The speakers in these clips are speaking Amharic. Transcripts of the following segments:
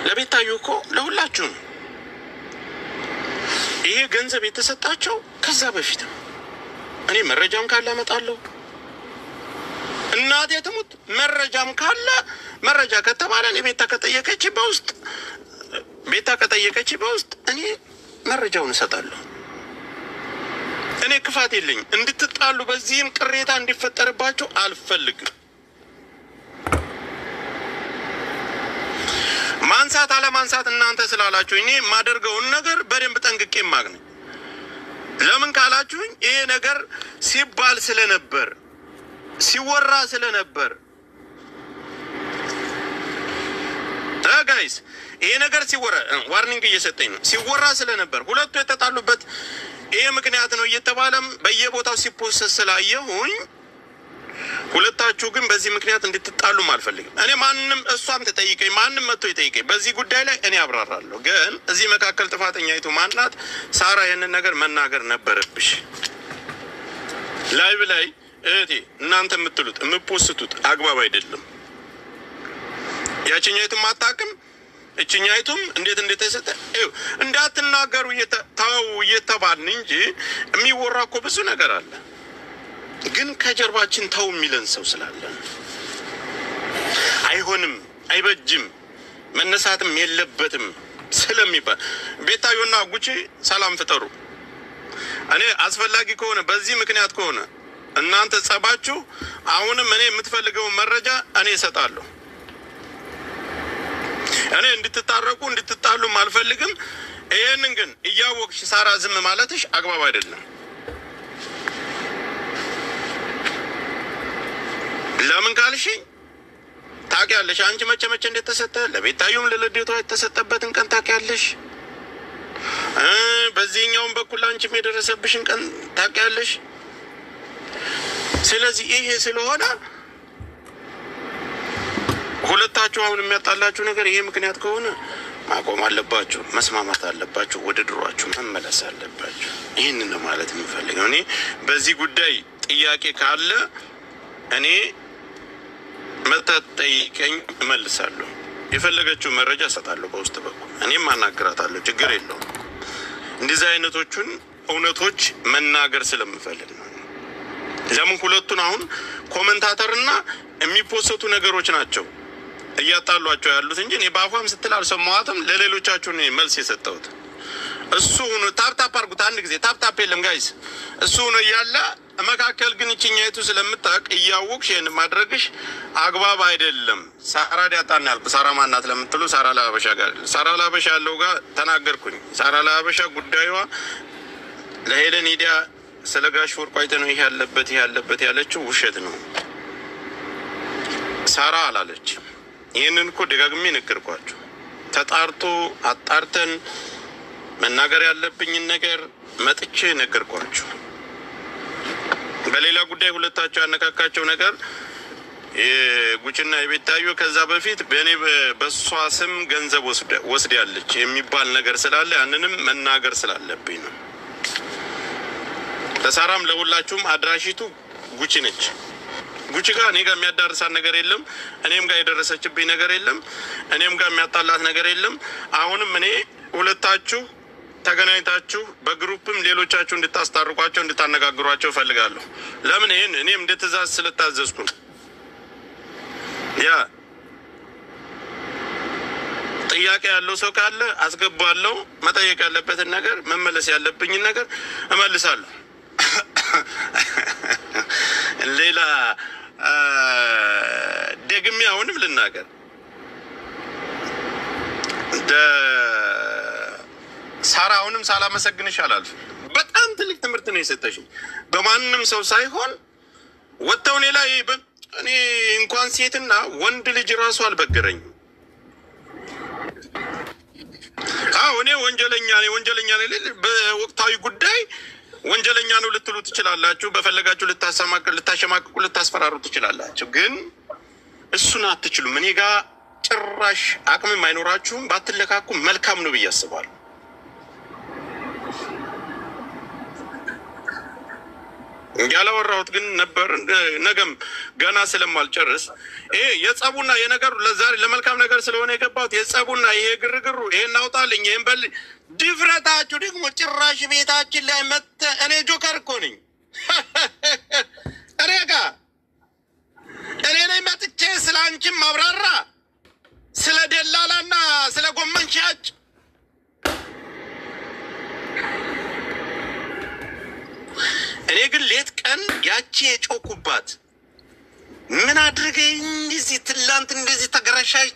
ለቤታዩ እኮ ለሁላችሁም ይሄ ገንዘብ የተሰጣቸው ከዛ በፊት ነው። እኔ መረጃም ካለ አመጣለሁ። እናቴ ትሙት መረጃም ካለ መረጃ ከተባለ እኔ ቤታ ከጠየቀች በውስጥ እኔ መረጃውን እሰጣለሁ። እኔ ክፋት የለኝ እንድትጣሉ በዚህም ቅሬታ እንዲፈጠርባቸው አልፈልግም። ማንሳት አለማንሳት እናንተ ስላላችሁ እኔ የማደርገውን ነገር በደንብ ጠንቅቄ ማግነኝ። ለምን ካላችሁኝ ይሄ ነገር ሲባል ስለነበር ሲወራ ስለነበር ጋይስ ይሄ ነገር ሲወራ ዋርኒንግ እየሰጠኝ ነው። ሲወራ ስለነበር ሁለቱ የተጣሉበት ይሄ ምክንያት ነው እየተባለም በየቦታው ሲፖስት ስላየሁኝ ሁለታችሁ ግን በዚህ ምክንያት እንድትጣሉም አልፈልግም። እኔ ማንንም እሷም ተጠይቀኝ ማንም መጥቶ ይጠይቀኝ በዚህ ጉዳይ ላይ እኔ አብራራለሁ። ግን እዚህ መካከል ጥፋተኛይቱ ማናት? ሳራ ይህንን ነገር መናገር ነበረብሽ። ላይቭ ላይ እህቴ እናንተ የምትሉት የምትፖስቱት አግባብ አይደለም። ያችኛይቱም አታውቅም እችኛይቱም እንዴት እንደተሰጠ እንዳትናገሩ ተው እየተባልን እንጂ የሚወራ እኮ ብዙ ነገር አለ። ግን ከጀርባችን ተው የሚለን ሰው ስላለ አይሆንም፣ አይበጅም፣ መነሳትም የለበትም ስለሚባል ቤታዮና ጉቺ ሰላም ፍጠሩ። እኔ አስፈላጊ ከሆነ በዚህ ምክንያት ከሆነ እናንተ ጸባችሁ አሁንም እኔ የምትፈልገውን መረጃ እኔ እሰጣለሁ። እኔ እንድትታረቁ እንድትጣሉም አልፈልግም። ይሄንን ግን እያወቅሽ ሳራ ዝም ማለትሽ አግባብ አይደለም። ለምን ካልሽኝ ታውቂያለሽ። አንቺ መቼ እንደተሰጠ ለቤታዩም ለልደቷ የተሰጠበትን ቀን ታውቂያለሽ። በዚህኛውም በኩል አንቺም የደረሰብሽን ቀን ታውቂያለሽ። ስለዚህ ይሄ ስለሆነ ሁለታችሁ አሁን የሚያጣላችሁ ነገር ይሄ ምክንያት ከሆነ ማቆም አለባችሁ፣ መስማማት አለባችሁ፣ ወደ ድሯችሁ መመለስ አለባችሁ። ይህንን ነው ማለት የምፈልገው። እኔ በዚህ ጉዳይ ጥያቄ ካለ እኔ መጠይቀኝ እመልሳለሁ። የፈለገችው መረጃ እሰጣለሁ በውስጥ በኩል እኔም አናግራታለሁ። ችግር የለውም። እንደዚህ አይነቶቹን እውነቶች መናገር ስለምፈልግ ነው። ለምን ሁለቱን አሁን ኮመንታተርና የሚፖሰቱ ነገሮች ናቸው እያጣሏቸው ያሉት እንጂ እኔ በአፏም ስትል አልሰማኋትም። ለሌሎቻችሁ እኔ መልስ የሰጠሁት እሱ ሆኖ ታፕታፕ አድርጉት። አንድ ጊዜ ታፕታፕ የለም ጋይስ። እሱ ሆኖ እያለ መካከል ግን እችኛይቱ ስለምታውቅ እያወቅሽ ይህን ማድረግሽ አግባብ አይደለም። ሳራ ዲያጣና ያልኩ ሳራ ማናት ለምትሉ ሳራ ለሀበሻ ያለው ጋር ተናገርኩኝ። ሳራ ለሀበሻ ጉዳዩዋ ለሄለን ሂዲያ ስለ ጋሽ ወርቁ አይተ ነው ይሄ ያለበት ያለችው ውሸት ነው። ሳራ አላለች። ይህንን እኮ ደጋግሜ ነገርኳችሁ። ተጣርቶ አጣርተን መናገር ያለብኝን ነገር መጥቼ ነገርኳችሁ። በሌላ ጉዳይ ሁለታቸው ያነካካቸው ነገር የጉቺና የቤታዩ ከዛ በፊት በእኔ በሷ ስም ገንዘብ ወስዳለች የሚባል ነገር ስላለ ያንንም መናገር ስላለብኝ ነው። ለሳራም ለሁላችሁም አድራሺቱ ጉቺ ነች። ጉቺ ጋር እኔ ጋር የሚያዳርሳት ነገር የለም። እኔም ጋር የደረሰችብኝ ነገር የለም። እኔም ጋር የሚያጣላት ነገር የለም። አሁንም እኔ ሁለታችሁ ተገናኝታችሁ በግሩፕም ሌሎቻችሁ እንድታስታርቋቸው እንድታነጋግሯቸው እፈልጋለሁ። ለምን ይሄን እኔም እንደ ትእዛዝ ስለታዘዝኩ ያ ጥያቄ ያለው ሰው ካለ አስገባለሁ። መጠየቅ ያለበትን ነገር መመለስ ያለብኝን ነገር እመልሳለሁ። ሌላ ደግሜ አሁንም ልናገር ሳራ አሁንም ሳላመሰግንሽ አላልፍም። በጣም ትልቅ ትምህርት ነው የሰጠሽኝ። በማንም ሰው ሳይሆን ወጥተው እኔ ላይ እኔ እንኳን ሴትና ወንድ ልጅ ራሱ አልበገረኝም። እኔ ወንጀለኛ ነኝ በወቅታዊ ጉዳይ ወንጀለኛ ነው ልትሉ ትችላላችሁ። በፈለጋችሁ ልታሸማቅቁ ልታስፈራሩ ትችላላችሁ። ግን እሱን አትችሉም። እኔ ጋር ጭራሽ አቅምም አይኖራችሁም። ባትለካኩ መልካም ነው ብዬ አስባለሁ። ያላወራሁት ግን ነበር ነገም ገና ስለማልጨርስ ይሄ የጸቡና የነገሩ ለዛሬ ለመልካም ነገር ስለሆነ የገባሁት የጸቡና ይሄ ግርግሩ ይሄን አውጣልኝ ይሄን በል ድፍረታችሁ ደግሞ ጭራሽ ቤታችን ላይ መተ እኔ ጆከር እኮ ነኝ እኔ ጋር እኔ ላይ መጥቼ ስለ አንቺም ማብራራ ስለ ደላላና ስለ ጎመን ሻጭ እኔ ግን ሌት ቀን ያቺ የጮኩባት ምን አድርገኝ እንደዚህ ትላንት እንደዚህ ተገረሻሽ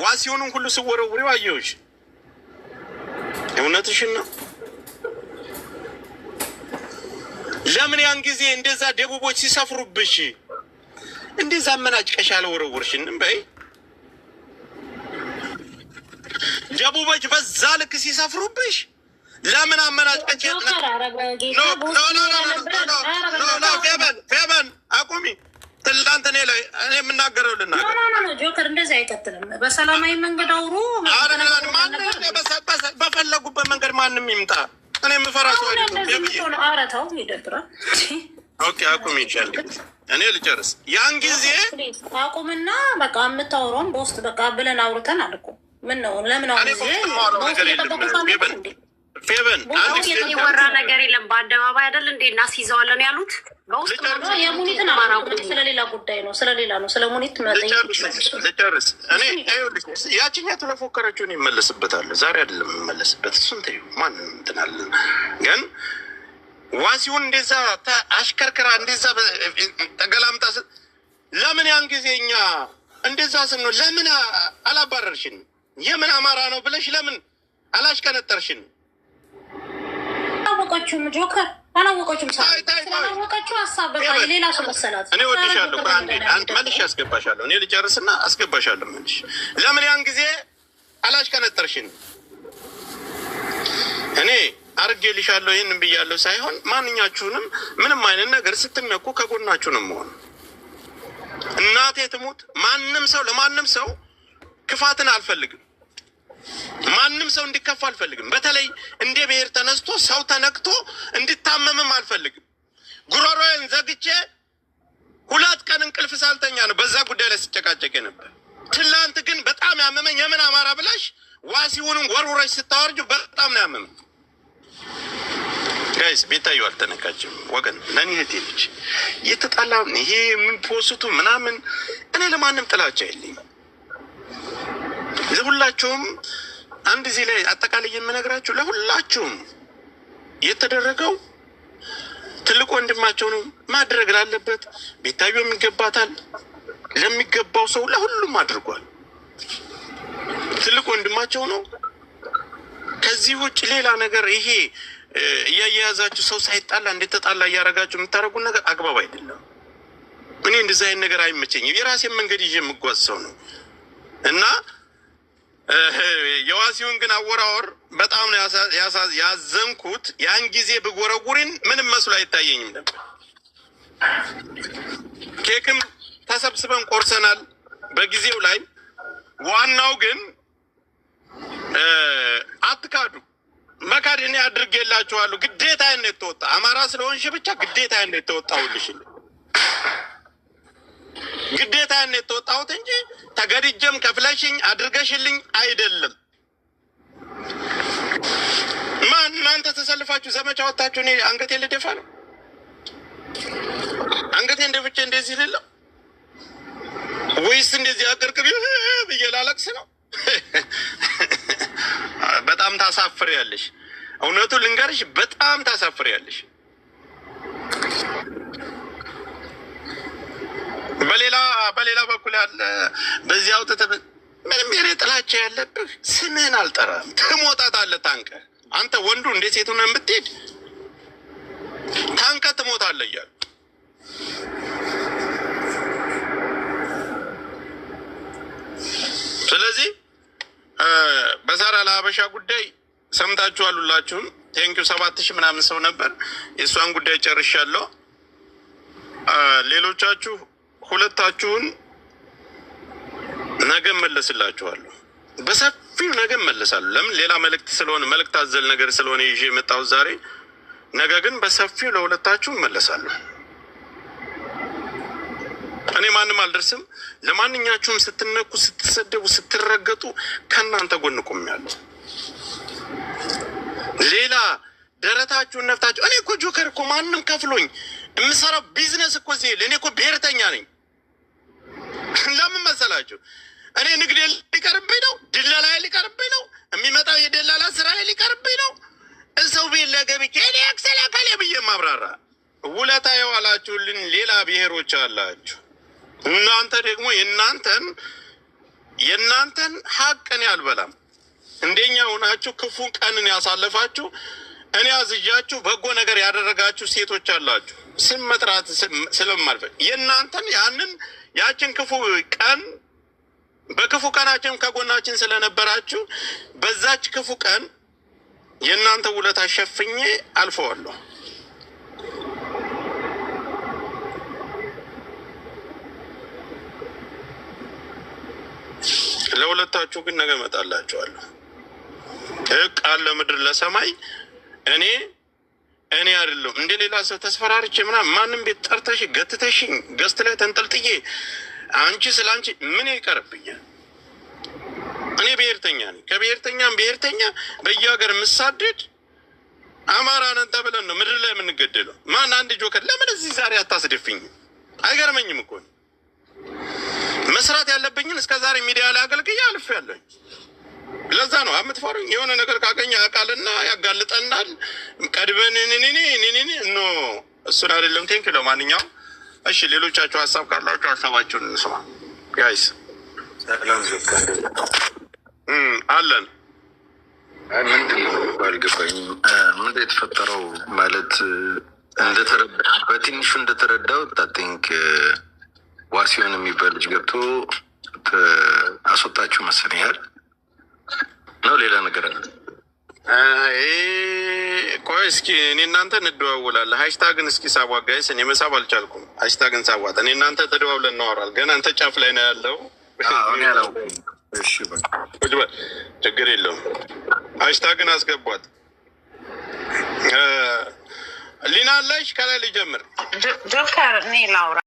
ዋሲዮንን ሁሉ ስወረውሬው አየሁሽ። እውነትሽን ነው። ለምን ያን ጊዜ እንደዛ ደቡቦች ሲሰፍሩብሽ እንደዛ አመናጭቀሽ አልወረወርሽንም? በይ ደቡቦች በዛ ልክ ሲሰፍሩብሽ ለምን አመናጭቀሽ? ፌበን አቁሚ። ትላንት እኔ ላይ እኔ የምናገረው ልናገር። ጆከር እንደዚህ አይቀጥልም። በሰላማዊ መንገድ አውሩ። በፈለጉበት መንገድ ማንም ይምጣ። እኔ የምፈራ ሰው አረታው ይደብራል። ኦኬ አቁሚ ይቻል። እኔ ልጨርስ። ያን ጊዜ አቁምና በቃ የምታወራውን በውስጥ በቃ ብለን አውርተን አልኩ። ምን ነው ለምን አሁን ፌበን የወራ ነገር የለም። በአደባባይ አይደል እንዴ እናስይዘዋለን ያሉት። በውስጥ የሙኒትን ስለሌላ ጉዳይ ነው፣ ስለሌላ ነው። ስለ ሙኒት ልጨርስ። እኔ ያችኛቱ ለፎከረችውን ይመለስበታል። ዛሬ አይደለም የምመለስበት። እሱን ተይው። ማንም እንትናለን ግን ዋሲውን እንደዛ አሽከርክራ እንደዛ ተገላምጣ ለምን ያን ጊዜ እኛ እንደዛ ስንሆን ለምን አላባረርሽን? የምን አማራ ነው ብለሽ ለምን አላሽቀነጠርሽን? አላወቀችውም ጆከር አላወቀችውም። ስላላወቀችው ሀሳብ በቃ የሌላ ሰው መሰላት። እኔ ወድሻለሁ። መልሽ አስገባሻለሁ። እኔ ልጨርስና አስገባሻለሁ። መልሽ ለምን ያን ጊዜ አላሽቀነጠርሽን? እኔ አርጌልሻለሁ ይህንን ብያለሁ ሳይሆን ማንኛችሁንም ምንም አይነት ነገር ስትነኩ ከጎናችሁ ነው መሆን። እናቴ ትሙት ማንም ሰው ለማንም ሰው ክፋትን አልፈልግም። ማንም ሰው እንዲከፋ አልፈልግም። በተለይ እንደ ብሔር ተነስቶ ሰው ተነክቶ እንድታመምም አልፈልግም። ጉሮሮዬን ዘግቼ 2 ቀን እንቅልፍ ሳልተኛ ነው በዛ ጉዳይ ላይ ስጨቃጨቅ ነበር። ትላንት ግን በጣም ያመመኝ የምን አማራ ብላሽ ዋሲውንም ወርውረሽ ስታወርጁ በጣም ነው ያመመኝ። ጋይስ ቤታዩ አልተነካችም ወገን። ለእኔ እህቴ ልጅ የተጣላ ይሄ የምንፖስቱ ምናምን እኔ ለማንም ጥላቻ የለኝም። ለሁላችሁም አንድ እዚህ ላይ አጠቃላይ የምነግራችሁ ለሁላችሁም የተደረገው ትልቅ ወንድማቸው ነው ማድረግ ላለበት ቤታዩ የሚገባታል። ለሚገባው ሰው ለሁሉም አድርጓል። ትልቅ ወንድማቸው ነው። ከዚህ ውጭ ሌላ ነገር ይሄ እያያያዛችሁ ሰው ሳይጣላ እንደተጣላ እያደረጋችሁ የምታደርጉት ነገር አግባብ አይደለም። እኔ እንደዚህ አይነት ነገር አይመቸኝም። የራሴን መንገድ ይዤ የምጓዝ ሰው ነው እና የዋሲውን ግን አወራወር በጣም ነው ያዘንኩት። ያን ጊዜ ብጎረጉሪን ምንም መስሎ አይታየኝም ነበር። ኬክም ተሰብስበን ቆርሰናል በጊዜው ላይ። ዋናው ግን አትካዱ። መካድ እኔ አድርጌላችኋለሁ። ግዴታዬን ነው የተወጣ። አማራ ስለሆንሽ ብቻ ግዴታዬን ነው የተወጣሁልሽ። ግዴታዬን ነው የተወጣሁት እንጂ ተገድጄም ከፍለሽኝ አድርገሽልኝ አይደለም። ማን እናንተ ተሰልፋችሁ ዘመቻ ወጣችሁ እኔ አንገቴን ልደፋ ነው? አንገቴን ደፍቼ እንደዚህ ልለው ወይስ እንደዚህ አቅርቅር ብዬ ላለቅስ ነው? በጣም ታሳፍሪያለሽ። እውነቱን ልንገርሽ፣ በጣም ታሳፍሪያለሽ። በሌላ በኩል ያለ በዚህ አውጥተህ ምንም የኔ ጥላቻ ያለብህ ስምህን አልጠራም። ትሞታታለህ ታንቀህ። አንተ ወንዱ እንደ ሴቱ ነው የምትሄድ ታንቀህ ትሞታለህ እያሉ ስለዚህ በዛራ ለሀበሻ ጉዳይ ሰምታችኋል ሁላችሁም። ቴንኪው 7000 ምናምን ሰው ነበር። የእሷን ጉዳይ ጨርሻለሁ። ሌሎቻችሁ ሁለታችሁን ነገ መለስላችኋለሁ። በሰፊው ነገ መለሳለሁ። ለምን ሌላ መልእክት ስለሆነ መልእክት አዘል ነገር ስለሆነ ይዤ የመጣሁት ዛሬ። ነገ ግን በሰፊው ለሁለታችሁ መለሳለሁ። እኔ ማንም አልደርስም። ለማንኛችሁም ስትነኩ፣ ስትሰደቡ፣ ስትረገጡ ከእናንተ ጎን ቆሜያለሁ። ሌላ ደረታችሁን ነፍታችሁ እኔ እኮ ጆከር እኮ ማንም ከፍሎኝ የምሰራው ቢዝነስ እኮ ሲል እኔ እኮ ብሔርተኛ ነኝ። ለምን መሰላችሁ? እኔ ንግድ ሊቀርብኝ ነው፣ ድለላ ሊቀርብኝ ነው፣ የሚመጣው የደላላ ስራ ሊቀርብኝ ነው። ሰው ቤት ለገብቼ እኔ አክሰላ ካሌ ብዬ ማብራራ ውለታ የዋላችሁልን ሌላ ብሔሮች አላችሁ። እናንተ ደግሞ የእናንተን ሀቅ እኔ አልበላም። እንደኛ ሆናችሁ ክፉ ቀንን ያሳለፋችሁ እኔ አዝዣችሁ በጎ ነገር ያደረጋችሁ ሴቶች አላችሁ። ስም መጥራት ስለማልፈል የእናንተን ያችን ክፉ ቀን በክፉ ቀናችን ከጎናችን ስለነበራችሁ በዛች ክፉ ቀን የእናንተ ውለታ ሸፍኜ አልፈዋለሁ። ለሁለታችሁ ግን ነገ እመጣላችኋለሁ። ቃል ለምድር ለሰማይ እኔ አይደለሁም እንደ ሌላ ሰው ተስፈራርቼ ምናምን ማንም ቤት ጠርተሽ ገትተሽኝ ገስት ላይ ተንጠልጥዬ አንቺ ስለ አንቺ ምን ይቀርብኛል? እኔ ብሔርተኛ ነኝ። ከብሔርተኛም ብሔርተኛ በየሀገር የምሳደድ አማራ ነን ተብለን ነው ምድር ላይ የምንገደለው። ማን አንድ ጆከር ለምን እዚህ ዛሬ አታስደፍኝ? አይገርመኝም እኮ መስራት ያለብኝን እስከ ዛሬ ሚዲያ ላይ አገልግዬ አልፌያለሁኝ። ለዛ ነው የምትፈሩኝ። የሆነ ነገር ካገኘ ያውቃልና ያጋልጠናል። ቀድበን ኖ እሱን አይደለም። ቴንክ ለማንኛውም እሺ፣ ሌሎቻችሁ ሀሳብ ካላችሁ ሀሳባችሁን እንስማ ጋይስ። አለን ምንድን ነው አልገባኝም። ምንድን የተፈጠረው ማለት በትንሹ እንደተረዳው ቲንክ ዋሲዮን የሚባል ልጅ ገብቶ አስወጣችሁ መሰለኝ ያህል ነው። ሌላ ነገር አለ? ቆይ እስኪ እኔ እናንተ እንደዋወላለን። ሀሽታግን እስኪ ሳቧት ጋይስ። እኔ መሳብ አልቻልኩም። ሀሽታግን ሳቧት። እኔ እናንተ ተደዋውለን እናወራለን። ገና አንተ ጫፍ ላይ ነው ያለው። ችግር የለውም። ሀሽታግን አስገቧት። ሊና አለሽ? ከላይ ልጀምር። ጆከር እኔ ላውራ